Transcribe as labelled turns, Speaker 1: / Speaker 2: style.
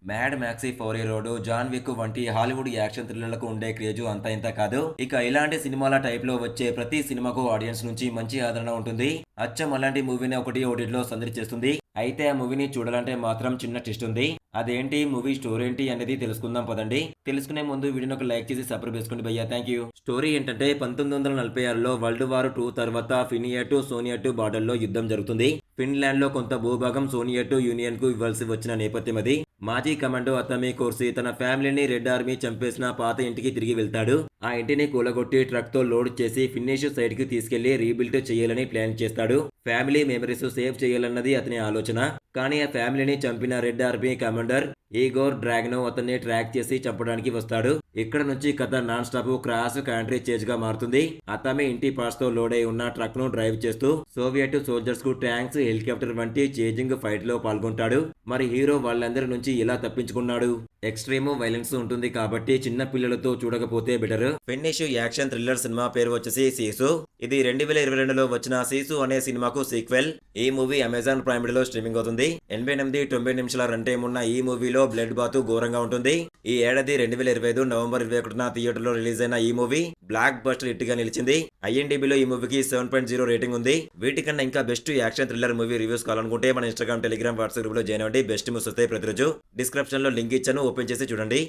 Speaker 1: Mad Max Fury Road, John Wick వంటి Hollywood action థ్రిల్లర్లకు ఉండే craze అంతా ఇంత కాదు. ఇక ఇలాంటి సినిమాల టైప్‌లో వచ్చే ప్రతి సినిమాకు ఆడియన్స్ నుంచి మంచి ఆదరణ ఉంటుంది. అచ్చం అలాంటి మూవీనే ఒకటి ఓటీటీలో సందడి చేస్తుంది. అయితే ఆ మూవీని చూడాలంటే మాత్రం చిన్న ట్విస్ట్ ఉంది. అదేంటి, మూవీ స్టోరీ ఏంటి అనేది తెలుసుకుందాం పదండి. తెలుసుకునే ముందు వీడియోని ఒక లైక్ చేసి సబ్స్క్రైబ్ చేసుకోండి భయ్యా. Thank you. స్టోరీ ఏంటంటే 1946లో వరల్డ్ వార్ 2 తర్వాత ఫినియట్ సోనియట్ బార్డర్‌లో యుద్ధం జరుగుతుంది. ఫిన్లాండ్‌లో కొంత భూభాగం సోనియట్ యూనియన్‌కు ఇవ్వాల్సి వచ్చిన నేపథ్యం అది. మాజీ కమాండో అతమి కోర్సి తన ఫ్యామిలీని రెడ్ ఆర్మీ చంపేసిన పాత ఇంటికి తిరిగి వెళ్తాడు. ఆ ఇంటిని కూలగొట్టి ట్రక్‌తో లోడ్ చేసి ఫినిష్ సైట్‌కి తీసుకెళ్లి రీబిల్డ్ చేయాలని ప్లాన్ చేస్తాడు. ఫ్యామిలీ మెమరీస్ సేవ్ చేయాలన్నది అతని ఆలోచన. కానీ ఆ ఫ్యామిలీని చంపిన రెడ్ ఆర్మీ కమాండర్ ఈగోర్ డ్రాగ్నో అతన్ని ట్రాక్ చేసి చంపడానికి వస్తాడు. ఇక్కడ నుంచి కథ non stop cross country chase గా మారుతుంది. అతమే ఇంటి పార్ట్స్ తో లోడ్ అయి ఉన్న ట్రక్ ను డ్రైవ్ చేస్తూ సోవియట్ సోల్జర్స్ కు ట్యాంక్స్, హెలికాప్టర్ వంటి చేజింగ్ ఫైట్ లో పాల్గొంటాడు. మరి హీరో వాళ్ళందరి నుంచి ఎలా తప్పించుకున్నాడు? ఎక్స్ట్రీమ్ వైలెన్స్ ఉంటుంది కాబట్టి చిన్న పిల్లలతో చూడకపోతే better. Finish action thriller cinema పేరు వచ్చేసి సీసు. ఇది 2022లో వచ్చిన సీసు అనే సినిమాకు సీక్వెల్. ఈ మూవీ అమెజాన్ ప్రైమ్ వీడియోలో స్ట్రీమింగ్ అవుతుంది. 88-90 నిమిషాల రన్ టైం ఉన్న ఈ మూవీలో బ్లడ్ బాత్ ఘోరంగా ఉంటుంది. ఈ ఏడాది 2025 నవంబర్ 21న థియేటర్లో రిలీజ్ అయిన ఈ మూవీ బ్లాక్ బస్టర్ హిట్ గా నిలిచింది. ఐఎన్డిబిలో ఈ మూవీకి 7.0 రేటింగ్ ఉంది. వీటికన్నా ఇంకా best action thriller movie reviews కావాలనుకుంటే మన ఇన్స్టాగ్రామ్, టెలిగ్రామ్, వాట్సాప్ గ్రూప్ లో జాయిన్ అవ్వండి. బెస్ట్ మూవీస్ వస్తాయి ప్రతిరోజు. డిస్క్రిప్షన్ లో లింక్ ఇచ్చాను, ఓపెన్ చేసి చూడండి.